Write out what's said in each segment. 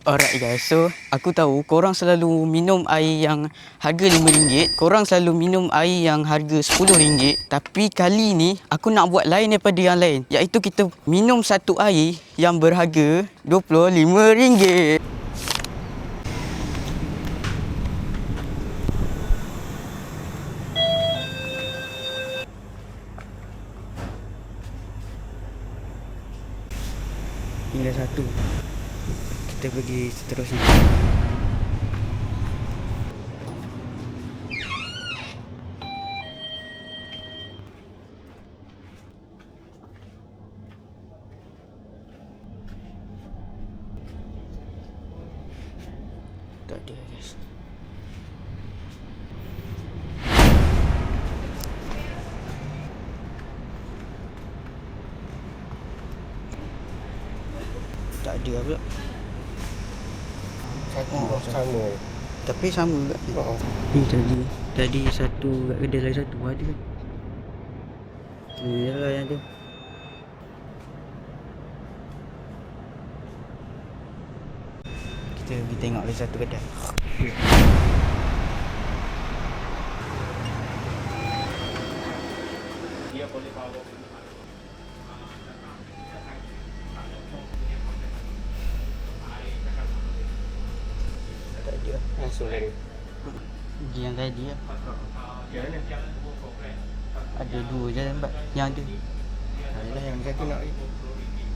Alright guys, so aku tahu korang selalu minum air yang harga RM5, korang selalu minum air yang harga RM10, tapi kali ni aku nak buat lain daripada yang lain, iaitu kita minum satu air yang berharga RM25. Ini dah satu. Kita pergi seterusnya. Tak ada guys. Tak ada pula. Sama. Tapi sama juga. Ni tadi satu kat kedai lain satu ada. Ni lah yang tu. Kita pergi tengok lagi satu kedai. Dia boleh bawa. Tak ada. Langsung dari. Pergi yang tadi lah. Mana? Ada dua je lambat. Yang tu. Ayolah yang satu nak lagi.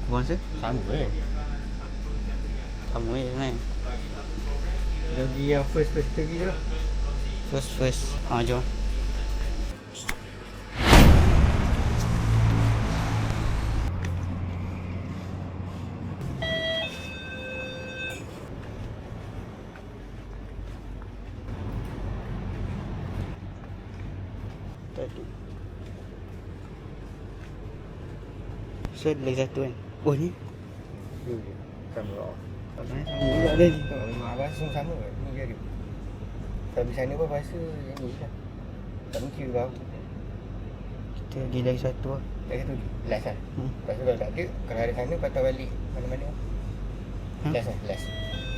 Kau rasa? Sama Sama je kan? Lagi yang first lagi je lah. First. Jom. Tadi. So ada lagi satu kan? Oh ni? Sama lah. Sama juga tadi. Mak basuh sama ke? Ni je ada. Tapi sana pun basuh yang ni lah. Tak mungkin bau. Kita pergi lagi satu lah. Lagi satu last lah. Lepas tu kalau tak ada, kalau ada sana patah balik mana-mana. Last lah, last.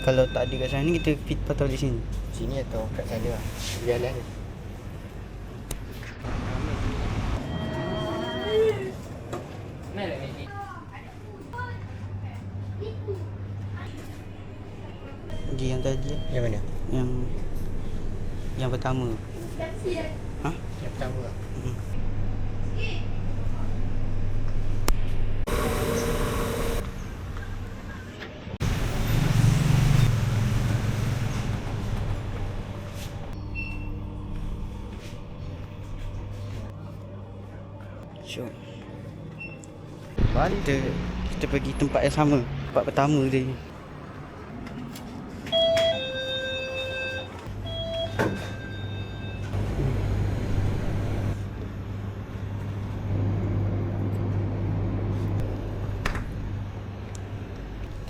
Kalau tak ada kat sana kita patah di sini. Sini atau kat sana lah. Jalan ni. Pergi yang tadi lah. Yang mana? Yang pertama. Ha? Yang pertama lah. Jom. Kita pergi tempat yang sama. Tempat pertama tadi.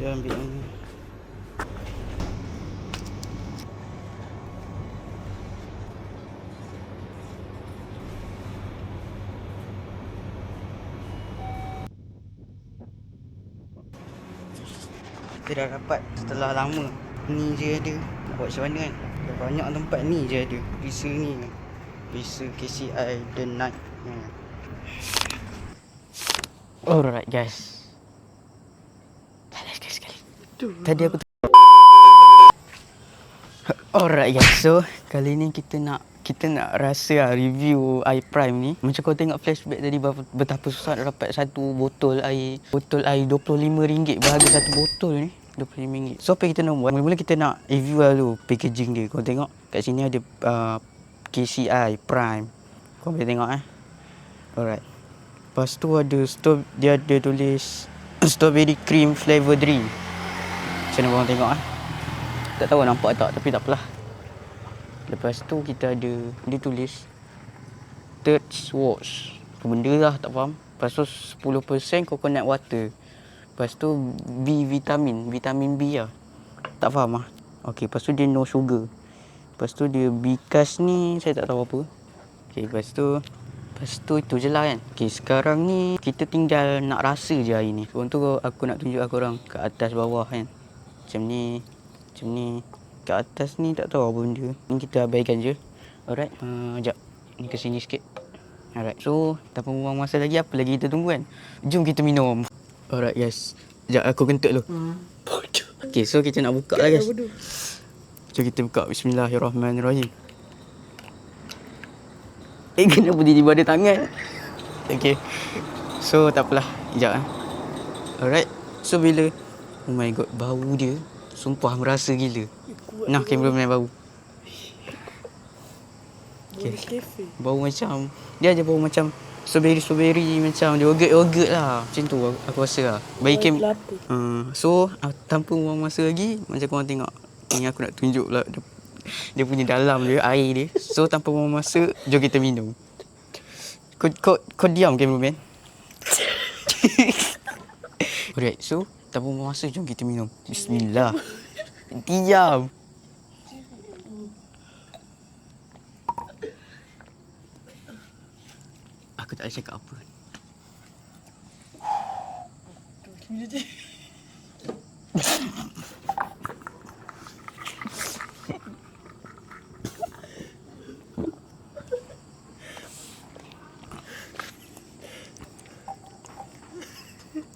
Kita ambil yang ni. Kita dah dapat setelah lama. Ni je ada. Nak buat macam mana kan? Dah banyak tempat ni je ada. Visa ni. Visa KCI The Night. Alright guys. Sekali. Tadi aku Alright guys. So kali ni kita nak rasa review air Prime ni. Macam kau tengok flashback tadi betapa susah nak dapat satu botol air RM25 berharga satu botol ni RM25. So apa kita nak buat? Mula-mula kita nak review dulu packaging dia. Kau tengok kat sini ada KCI Prime. Kau boleh tengok Alright. Lepas tu dia ada tulis strawberry cream flavor drink. Macam mana korang tengok Tak tahu nampak tak, tapi tak apalah. Lepas tu kita ada, dia tulis third wash. Apa benda lah, tak faham. Lepas tu 10% coconut water. Lepas tu vitamin B lah. Tak faham lah. Okey, lepas tu dia no sugar. Lepas tu dia Bikas ni saya tak tahu apa. Okey, lepas tu itu je lah kan. Okey, sekarang ni kita tinggal nak rasa je air ni. Sebelum tu aku nak tunjuk korang ke atas bawah kan. Macam ni. Macam ni. Kat atas ni tak tahu apa benda. Ni kita abaikan je. Alright. Sekejap. Ni ke sini sikit. Alright. So, tanpa buang masa lagi, apa lagi kita tunggu kan? Jom kita minum. Alright guys. Sekejap aku kentut dulu. Okay, so kita nak buka lah guys. Jom kita buka. Bismillahirrahmanirrahim. Kenapa tiba-tiba ada tangan? Okay. So, tak apalah. Sekejap Alright. So, bila... Oh my god, bau dia. Sumpah merasa gila. Nah, cameraman bau. Okay. Bau macam... Dia ada bau macam... Strawberry macam yogurt lah. Macam tu aku rasa lah. Bagi so, tanpa buang masa lagi, macam korang tengok. Ni aku nak tunjuk lah dia punya dalam dia, air dia. So, tanpa buang masa, jom kita minum. Kau diam cameraman. Alright, so tanpa buang masa, jom kita minum. Bismillah. Diam. Aku tak boleh cakap apa.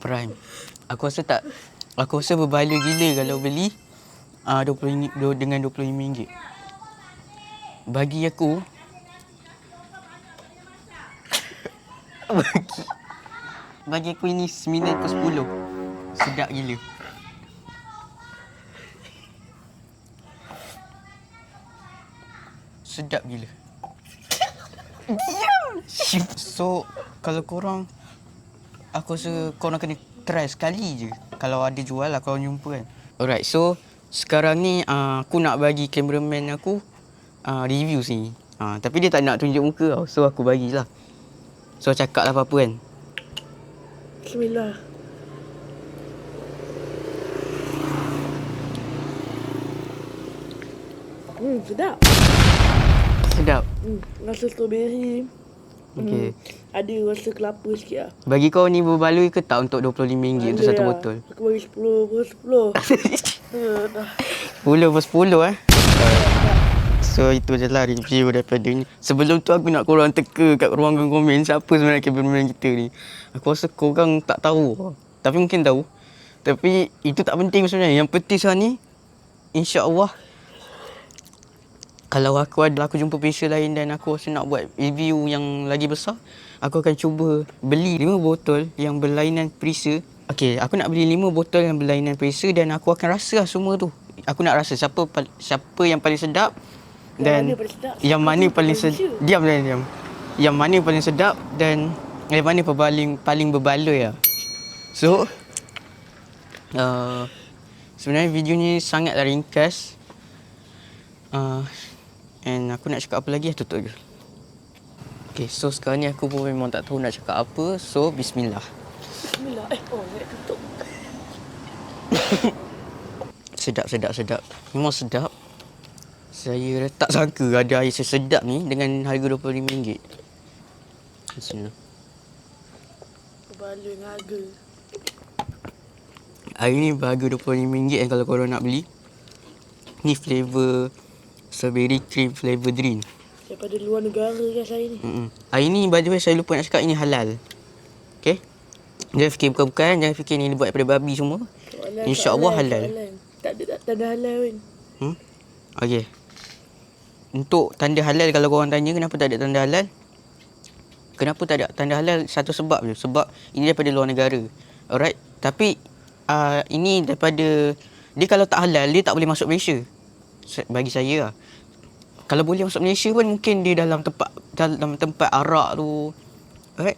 Prime. Aku rasa berbala gila kalau beli 20 dengan RM25. Bagi aku bagi aku ini 9 per 10. Sedap gila. Sedap gila. Diam. So, kalau korang, aku rasa korang kena try sekali je. Kalau ada jual lah, korang jumpa kan. Alright, so sekarang ni aku nak bagi cameraman aku review sini. Tapi dia tak nak tunjuk muka tau. So aku bagilah. So cakap lah apa-apa kan. Bismillah. Sedap. Sedap. Rasa strawberry. Okay. Ada rasa kelapa sikit lah. Bagi kau ni berbaloi ke tak untuk RM25 untuk satu lah. botol? Aku bagi 10 per 10. Dah. 10 per 10 So itu je lah review daripada ni. Sebelum tu aku nak korang teka kat ruangan komen siapa sebenarnya cameraman kita ni. Aku rasa korang tak tahu. Tapi mungkin tahu. Tapi itu tak penting sebenarnya. Yang penting sekarang ni, insya-Allah, kalau aku jumpa pesha lain dan aku rasa nak buat review yang lagi besar, aku akan cuba beli 5 botol yang berlainan perisa. Okey, aku nak beli 5 botol yang berlainan perisa dan aku akan rasa lah semua tu. Aku nak rasa siapa yang paling sedap dan yang mana paling sedap. Diam. Yang mana paling sedap dan yang mana paling berbaloi lah. So, sebenarnya video ni sangatlah ringkas. And aku nak cakap apa lagi, tutup je. Okay, so sekarang ni aku pun memang tak tahu nak cakap apa. So, bismillah. Bismillah. Nak tutup. Sedap. Memang sedap. Saya tak sangka ada air sesedap ni dengan harga RM25. Bismillah. Berbaloi dengan harga. Air ni berharga RM25 kalau korang nak beli. Ni flavour strawberry cream flavour drink. Daripada luar negara kan saya ni. Air ni by the way saya lupa nak cakap, ini halal. Okay? Jangan fikir bukan-bukan, jangan fikir ni dibuat daripada babi semua. InsyaAllah halal. Tak ada tanda halal kan. Okay. Untuk tanda halal, kalau korang tanya kenapa tak ada tanda halal, kenapa tak ada tanda halal, satu sebab je. Sebab ini daripada luar negara. Alright. Tapi ini daripada, dia kalau tak halal, dia tak boleh masuk Malaysia. Bagi saya lah. Kalau boleh masuk Malaysia pun mungkin dia dalam tempat arak tu. Alright.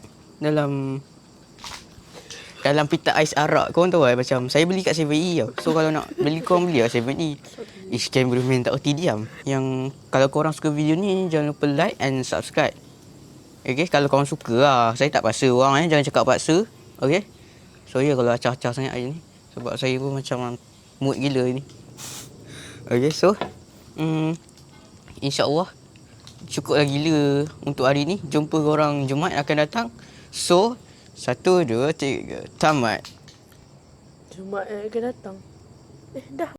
Dalam pita ais arak. Korang tahu lah, macam saya beli kat 7E tau. So kalau nak beli, korang beli kat 7E. Cameraman tak reti diam. Yang kalau korang suka video ni, jangan lupa like and subscribe. Okay, kalau korang suka lah. Saya tak paksa orang jangan cakap paksa. Okay. So kalau acah-acah sangat hari ni. Sebab saya pun macam mood gila ni. Okay, so InsyaAllah cukup lah gila untuk hari ni. Jumpa korang Jumaat akan datang. So 1, 2, 3, tamat. Jumaat yang akan datang. dah.